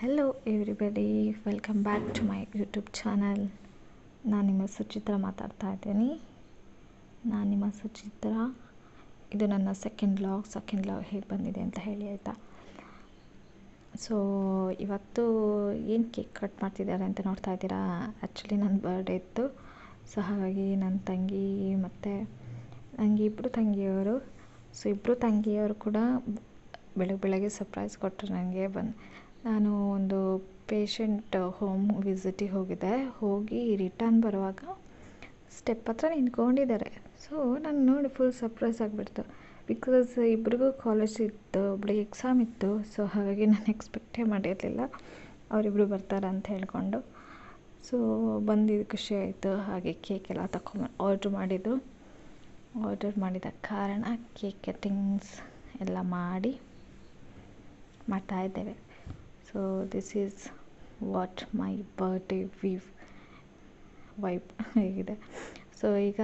Hello everybody, welcome back to my YouTube channel. ನಾನು ನಿಮ್ಮ ಸುಚಿತ್ರ ಮಾತಾಡ್ತಾ ಇದ್ದೀನಿ. ನಾನು ನಿಮ್ಮ ಸುಚಿತ್ರ. ಇದು ನನ್ನ ಸೆಕೆಂಡ್ ಲಾಗ್ ಹೇಗೆ ಬಂದಿದೆ ಅಂತ ಹೇಳಿ, ಆಯಿತಾ? ಸೊ ಇವತ್ತು ಏನು ಕೇಕ್ ಕಟ್ ಮಾಡ್ತಿದ್ದಾರೆ ಅಂತ ನೋಡ್ತಾ ಇದ್ದೀರಾ. ಆ್ಯಕ್ಚುಲಿ ನನ್ನ ಬರ್ಡೇ ಇತ್ತು. ಸೊ ಹಾಗಾಗಿ ನನ್ನ ತಂಗಿ ಮತ್ತು ನನಗೆ ಇಬ್ಬರು ತಂಗಿಯವರು. ಸೊ ಇಬ್ಬರು ತಂಗಿಯವರು ಕೂಡ ಬೆಳಗ್ಗೆ ಸರ್ಪ್ರೈಸ್ ಕೊಟ್ಟರು ನನಗೆ. ನಾನು ಒಂದು ಪೇಷಂಟ್ ಹೋಮ್ ವಿಸಿಟಿಗೆ ಹೋಗಿ ರಿಟರ್ನ್ ಬರುವಾಗ ಸ್ಟೆಪ್ ಹತ್ರ ನಿಂತ್ಕೊಂಡಿದ್ದಾರೆ. ಸೊ ನಾನು ನೋಡಿ ಫುಲ್ ಸರ್ಪ್ರೈಸ್ ಆಗಿಬಿಡ್ತು. ಬಿಕಾಸ್ ಇಬ್ರಿಗೂ ಕಾಲೇಜ್ ಇತ್ತು, ಒಬ್ಬಳಿಗೆ ಎಕ್ಸಾಮ್ ಇತ್ತು. ಸೊ ಹಾಗಾಗಿ ನಾನು ಎಕ್ಸ್ಪೆಕ್ಟೇ ಮಾಡಿರಲಿಲ್ಲ ಅವರಿಬ್ಬರು ಬರ್ತಾರೆ ಅಂತ ಹೇಳ್ಕೊಂಡು. ಸೊ ಬಂದಿದ್ದು ಖುಷಿ ಆಯಿತು. ಹಾಗೆ ಕೇಕ್ ಎಲ್ಲ ಆರ್ಡ್ರ್ ಮಾಡಿದ ಕಾರಣ ಕೇಕ್ ಕಟ್ಟಿಂಗ್ಸ್ ಎಲ್ಲ ಮಾಡ್ತಾ ಇದ್ದೇವೆ. So this is what my birthday vibe ಹೇಗಿದೆ. ಸೊ ಈಗ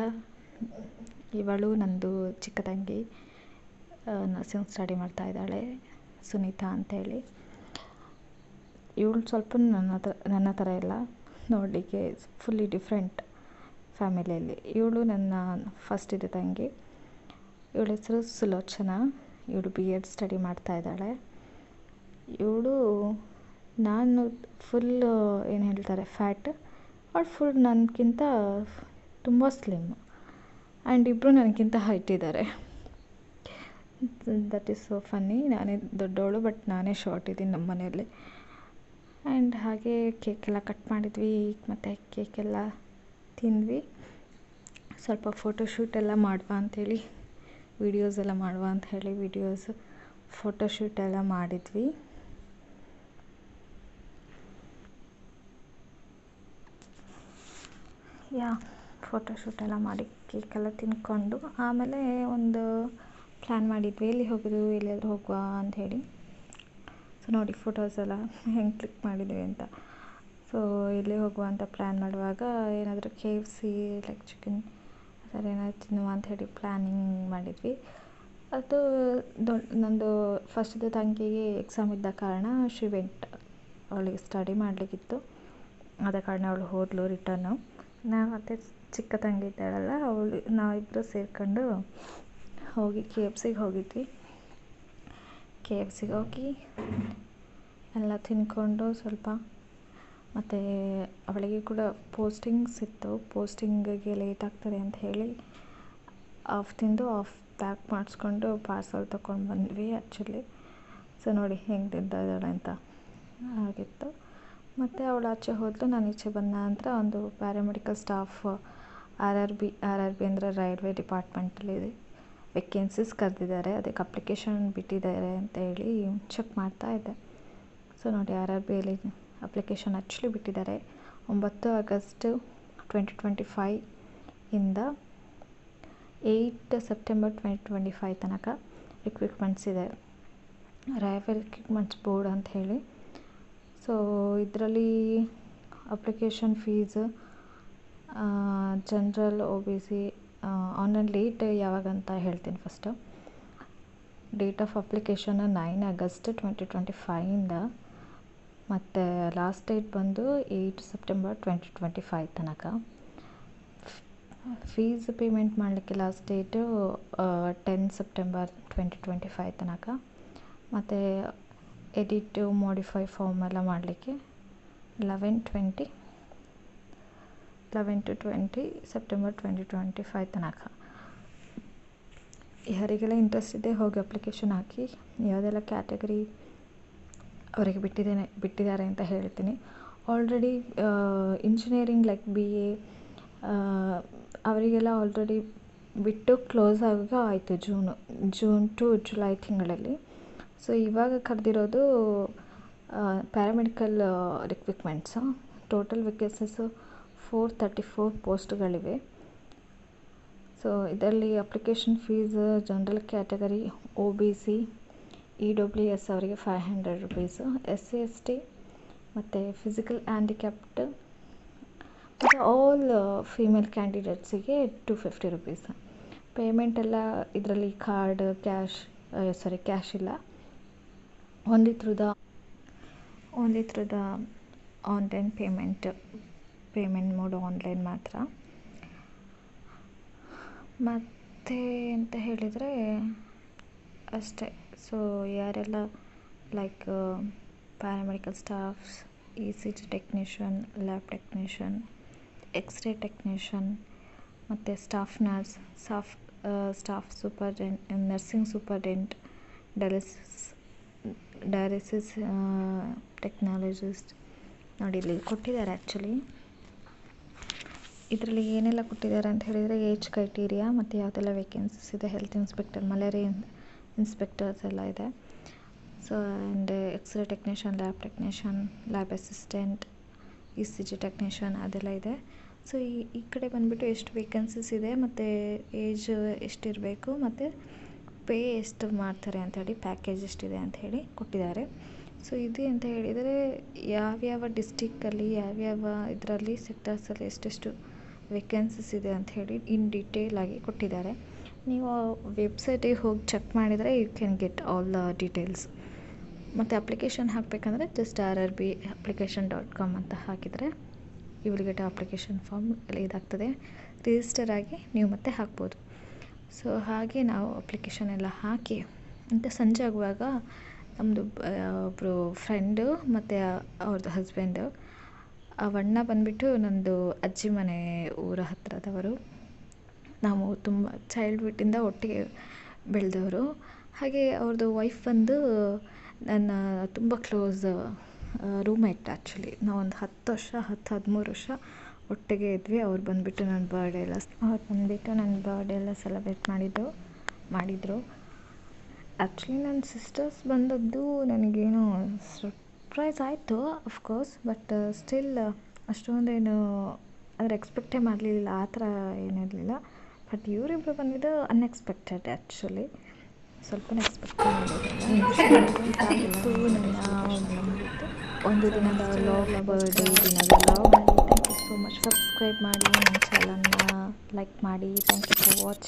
ಇವಳು ನಂದು ಚಿಕ್ಕ ತಂಗಿ ನರ್ಸಿಂಗ್ ಸ್ಟಡಿ ಮಾಡ್ತಾ ಇದ್ದಾಳೆ, ಸುನೀತಾ ಅಂತೇಳಿ. ಇವಳು ಸ್ವಲ್ಪ ನನ್ನ ಥರ ಇಲ್ಲ, ನೋಡಲಿಕ್ಕೆ ಫುಲ್ಲಿ ಡಿಫ್ರೆಂಟ್ ಫ್ಯಾಮಿಲಿಯಲ್ಲಿ. ಇವಳು ನನ್ನ ಫಸ್ಟ್ ಇದೆ ತಂಗಿ. ಇವಳ ಹೆಸರು ಸುಲೋಚನಾ. ಇವಳು BEd ಸ್ಟಡಿ ಮಾಡ್ತಾ ಇದ್ದಾಳೆ. ಇವಳು ನಾನು ಫುಲ್ ಏನು ಹೇಳ್ತಾರೆ ಫ್ಯಾಟ್, ಅವಳು ಫುಲ್ ನನಗಿಂತ ತುಂಬ ಸ್ಲಿಮ್. ಆ್ಯಂಡ್ ಇಬ್ಬರು ನನಗಿಂತ ಹೈಟ್ ಇದ್ದಾರೆ. That is so funny. ನಾನೇ ದೊಡ್ಡವಳು ಬಟ್ ನಾನೇ ಶಾರ್ಟ್ ಇದ್ದೀನಿ ನಮ್ಮ ಮನೆಯಲ್ಲಿ. ಆ್ಯಂಡ್ ಹಾಗೆ ಕೇಕೆಲ್ಲ ಕಟ್ ಮಾಡಿದ್ವಿ ಮತ್ತು ಕೇಕೆಲ್ಲ ತಿಂದ್ವಿ. ಸ್ವಲ್ಪ ಫೋಟೋಶೂಟ್ ಎಲ್ಲ ಮಾಡುವ ಅಂಥೇಳಿ, ವೀಡಿಯೋಸ್ ಎಲ್ಲ ಮಾಡುವ ಅಂತ ಹೇಳಿ ಫೋಟೋಶೂಟ್ ಎಲ್ಲ ಮಾಡಿದ್ವಿ. ಫೋಟೋಶೂಟ್ ಎಲ್ಲ ಮಾಡಿ ಕೇಕೆಲ್ಲ ತಿನ್ಕೊಂಡು ಆಮೇಲೆ ಒಂದು ಪ್ಲ್ಯಾನ್ ಮಾಡಿದ್ವಿ, ಎಲ್ಲಿ ಹೋಗೋದು, ಎಲ್ಲಾದರೂ ಹೋಗುವ ಅಂಥೇಳಿ. ಸೊ ನೋಡಿ ಫೋಟೋಸ್ ಎಲ್ಲ ಹೆಂಗೆ ಕ್ಲಿಕ್ ಮಾಡಿದ್ವಿ ಅಂತ. ಸೊ ಎಲ್ಲಿ ಹೋಗುವ ಅಂತ ಪ್ಲ್ಯಾನ್ ಮಾಡುವಾಗ ಏನಾದರೂ KFC ಲೈಕ್ ಚಿಕನ್ ಆ ಥರ ಏನಾದರೂ ತಿನ್ನುವ ಅಂಥೇಳಿ ಪ್ಲ್ಯಾನಿಂಗ್ ಮಾಡಿದ್ವಿ. ಅದು ನಂದು ಫಸ್ಟ್ದು ತಂಗಿಗೆ ಎಕ್ಸಾಮ್ ಇದ್ದ ಕಾರಣ ಅವಳಿಗೆ ಸ್ಟಡಿ ಮಾಡಲಿಕ್ಕಿತ್ತು. ಆದ ಕಾರಣ ಅವಳು ಹೋದಳು ರಿಟರ್ನು. ಮತ್ತು ಚಿಕ್ಕ ತಂಗಿ ಇದ್ದಾಳಲ್ಲ, ನಾವಿಬ್ಬರು ಸೇರಿಕೊಂಡು ಹೋಗಿ KFCಗೆ ಹೋಗಿದ್ವಿ. KFCಗೆ ಹೋಗಿ ಎಲ್ಲ ತಿನ್ಕೊಂಡು ಸ್ವಲ್ಪ, ಮತ್ತು ಅವಳಿಗೆ ಕೂಡ ಪೋಸ್ಟಿಂಗ್ಸ್ ಇತ್ತು. ಪೋಸ್ಟಿಂಗಿಗೆ ಲೇಟ್ ಆಗ್ತದೆ ಅಂತ ಹೇಳಿ ತಿಂದು ಪ್ಯಾಕ್ ಮಾಡಿಸ್ಕೊಂಡು ಪಾರ್ಸಲ್ ತೊಗೊಂಡು ಬಂದ್ವಿ ಆ್ಯಕ್ಚುಲಿ. ಸೊ ನೋಡಿ ಹೆಂಗೆ ತಿಂತಾ ಇದ್ದಾಳೆ ಅಂತ ಆಗಿತ್ತು. ಮತ್ತು ಅವಳು ಆಚೆ ಹೋದಳು, ನಾನು ಈಚೆ ಬಂದ ನಂತರ ಒಂದು paramedical staff R R B ಅಂದರೆ ರೈಲ್ವೆ ಡಿಪಾರ್ಟ್ಮೆಂಟಲ್ಲಿ ವೇಕೆನ್ಸೀಸ್ ಕರೆದಿದ್ದಾರೆ, ಅದಕ್ಕೆ ಅಪ್ಲಿಕೇಶನ್ ಬಿಟ್ಟಿದ್ದಾರೆ ಅಂತ ಹೇಳಿ ಚೆಕ್ ಮಾಡ್ತಾ ಇದ್ದೆ. ಸೊ ನೋಡಿ RRBಯಲ್ಲಿ ಅಪ್ಲಿಕೇಶನ್ ಆ್ಯಕ್ಚುಲಿ ಬಿಟ್ಟಿದ್ದಾರೆ. 9 ಆಗಸ್ಟ್ 2025 ಇಂದ 8 ಸೆಪ್ಟೆಂಬರ್ 2025 ತನಕ ರಿಕ್ರೂಟ್ಮೆಂಟ್ಸ್ ಇದೆ, ರೈಲ್ವೆ ರಿಕ್ರೂಟ್ಮೆಂಟ್ಸ್ ಬೋರ್ಡ್ ಅಂತ ಹೇಳಿ. ಸೊ ಇದರಲ್ಲಿ application fees general OBC online date ಯಾವಾಗಂತ ಹೇಳ್ತೀನಿ. First date of application 9 August 2025 ಇಂದ, ಮತ್ತು ಲಾಸ್ಟ್ ಡೇಟ್ ಬಂದು 8 ಸೆಪ್ಟೆಂಬರ್ 2025 ತನಕ. ಫೀಸ್ ಪೇಮೆಂಟ್ ಮಾಡಲಿಕ್ಕೆ ಲಾಸ್ಟ್ ಡೇಟು 10 ಸೆಪ್ಟೆಂಬರ್ 2025 ತನಕ. ಮತ್ತು ಎಡಿಟ್ ಮಾಡಿಫೈ ಫಾರ್ಮ್ ಎಲ್ಲ ಮಾಡಲಿಕ್ಕೆ 11 to 20 ಸೆಪ್ಟೆಂಬರ್ 2025 ತನಕ. ಯಾರಿಗೆಲ್ಲ ಇಂಟ್ರೆಸ್ಟ್ ಇದೆ ಹೋಗಿ ಅಪ್ಲಿಕೇಶನ್ ಹಾಕಿ. ಯಾವುದೆಲ್ಲ ಕ್ಯಾಟಗರಿ ಅವರಿಗೆ ಬಿಟ್ಟಿದ್ದಾರೆ ಅಂತ ಹೇಳ್ತೀನಿ. ಆಲ್ರೆಡಿ ಇಂಜಿನಿಯರಿಂಗ್ ಲೈಕ್ BA ಅವರಿಗೆಲ್ಲ ಆಲ್ರೆಡಿ ಬಿಟ್ಟು ಕ್ಲೋಸ್ ಆಗ ಆಯಿತು ಜೂನ್ ಟು ಜುಲೈ ತಿಂಗಳಲ್ಲಿ. ಸೊ ಇವಾಗ ಕರೆದಿರೋದು ಪ್ಯಾರಾಮೆಡಿಕಲ್ ರಿಕ್ರೂಟ್ಮೆಂಟ್ಸು. ಟೋಟಲ್ ವೇಕೆನ್ಸೀಸು 434 ಪೋಸ್ಟ್ಗಳಿವೆ. ಸೊ ಇದರಲ್ಲಿ application fees general category OBC EWS ಅವರಿಗೆ 500 ರುಪೀಸು, SC ST ಮತ್ತು ಫಿಸಿಕಲ್ ಹ್ಯಾಂಡಿಕ್ಯಾಪ್ಡ್ ಮತ್ತು ಆಲ್ ಫೀಮೇಲ್ ಕ್ಯಾಂಡಿಡೇಟ್ಸಿಗೆ 250 ರುಪೀಸ್. ಪೇಮೆಂಟ್ ಎಲ್ಲ ಇದರಲ್ಲಿ ಕ್ಯಾಶ್ ಇಲ್ಲ, only only through the online payment mode online ಮಾತ್ರ. ಮತ್ತು ಅಂತ ಹೇಳಿದರೆ ಅಷ್ಟೇ. ಸೊ ಯಾರೆಲ್ಲ like paramedical staffs, ECG technician, lab technician, X ray technician, ಮತ್ತು staff nurse, staff superintendent, nursing superintendent, dialysis technologist. ನೋಡಿ ಇಲ್ಲಿ ಕೊಟ್ಟಿದ್ದಾರೆ. ಆ್ಯಕ್ಚುಲಿ ಇದರಲ್ಲಿ ಏನೆಲ್ಲ ಕೊಟ್ಟಿದ್ದಾರೆ ಅಂತ ಹೇಳಿದರೆ ಏಜ್ ಕ್ರೈಟೀರಿಯಾ ಮತ್ತು ಯಾವುದೆಲ್ಲ ವೇಕೆನ್ಸೀಸ್ ಇದೆ, ಹೆಲ್ತ್ ಇನ್ಸ್ಪೆಕ್ಟರ್, ಮಲೇರಿಯಾ ಇನ್ಸ್ಪೆಕ್ಟರ್ಸ್ ಎಲ್ಲ ಇದೆ. So and x-ray technician, lab technician, lab assistant, ECG technician ಅದೆಲ್ಲ ಇದೆ. ಸೊ ಈ ಕಡೆ ಬಂದುಬಿಟ್ಟು ಎಷ್ಟು ವೇಕೆನ್ಸೀಸ್ ಇದೆ ಮತ್ತು ಏಜ್ ಎಷ್ಟಿರಬೇಕು ಮತ್ತು ಪೇ ಎಷ್ಟು ಮಾಡ್ತಾರೆ ಅಂಥೇಳಿ, ಪ್ಯಾಕೇಜ್ ಎಷ್ಟಿದೆ ಅಂಥೇಳಿ ಕೊಟ್ಟಿದ್ದಾರೆ. ಸೊ ಇದು ಅಂತ ಹೇಳಿದರೆ ಯಾವ್ಯಾವ ಡಿಸ್ಟಿಕ್ಕಲ್ಲಿ ಯಾವ್ಯಾವ ಇದರಲ್ಲಿ ಸೆಕ್ಟರ್ಸಲ್ಲಿ ಎಷ್ಟೆಷ್ಟು ವೇಕೆನ್ಸೀಸ್ ಇದೆ ಅಂಥೇಳಿ ಇನ್ ಡೀಟೇಲ್ ಆಗಿ ಕೊಟ್ಟಿದ್ದಾರೆ. ನೀವು ವೆಬ್ಸೈಟಿಗೆ ಹೋಗಿ ಚೆಕ್ ಮಾಡಿದರೆ you can get all the details. ಮತ್ತು ಅಪ್ಲಿಕೇಶನ್ ಹಾಕಬೇಕಂದ್ರೆ ಜಸ್ಟ್ rrbapplication.com ಅಂತ ಹಾಕಿದರೆ you will get application form ಎಲ್ಲ ಇದಾಗ್ತದೆ. ರಿಜಿಸ್ಟರ್ ಆಗಿ ನೀವು ಮತ್ತೆ ಹಾಕ್ಬೋದು. ಸೊ ಹಾಗೆ ನಾವು ಅಪ್ಲಿಕೇಶನ್ ಎಲ್ಲ ಹಾಕಿ ಮತ್ತು ಸಂಜೆ ಆಗುವಾಗ ನಮ್ಮದು ಒಬ್ಬರು ಫ್ರೆಂಡು ಮತ್ತು ಅವ್ರದ್ದು ಹಸ್ಬೆಂಡು, ಅವಣ್ಣ ಬಂದುಬಿಟ್ಟು ನನ್ನದು ಅಜ್ಜಿ ಮನೆ ಊರ ಹತ್ತಿರದವರು. ನಾವು ತುಂಬ ಚೈಲ್ಡ್ಹುಡ್ಡಿಂದ ಒಟ್ಟಿಗೆ ಬೆಳೆದವರು. ಹಾಗೆ ಅವ್ರದ್ದು ವೈಫ್ ಬಂದು ನನ್ನ ತುಂಬ ಕ್ಲೋಸ್ ರೂಮ್ಮೇಟ್. ಆ್ಯಕ್ಚುಲಿ ನಾವೊಂದು 13 ವರ್ಷ ಒಟ್ಟಿಗೆ ಇದ್ವಿ. ಅವ್ರು ಬಂದುಬಿಟ್ಟು ನನ್ನ ಬರ್ಡೇ ಎಲ್ಲ ಸೆಲೆಬ್ರೇಟ್ ಮಾಡಿದರು. ಆ್ಯಕ್ಚುಲಿ ನನ್ನ ಸಿಸ್ಟರ್ಸ್ ಬಂದದ್ದು ನನಗೇನು ಸರ್ಪ್ರೈಸ್ ಆಯಿತು ಅಫ್ಕೋರ್ಸ್, ಬಟ್ ಸ್ಟಿಲ್ ಅಷ್ಟೊಂದೇನು ಅದ್ರ ಎಕ್ಸ್ಪೆಕ್ಟೇ ಮಾಡಲಿಲ್ಲ, ಆ ಥರ ಏನಿರಲಿಲ್ಲ. ಬಟ್ ಇವರಿಬ್ಬರು ಬಂದಿದ್ದು ಅನ್ಎಕ್ಸ್ಪೆಕ್ಟೆಡ್. ಆ್ಯಕ್ಚುಲಿ ಸ್ವಲ್ಪನೇ ಎಕ್ಸ್ಪೆಕ್ಟ್ ಮಾಡಿದ್ದು. ನನ್ನ ಒಂದು ದಿನದ ಲಾಗ್, ಬರ್ಡೇ ದಿನದ log. Thank you so much. Subscribe ಮಾಡಿ, ನನ್ನ ಚಾನಲ್ನ ಲೈಕ್ ಮಾಡಿ. Thank you for watching.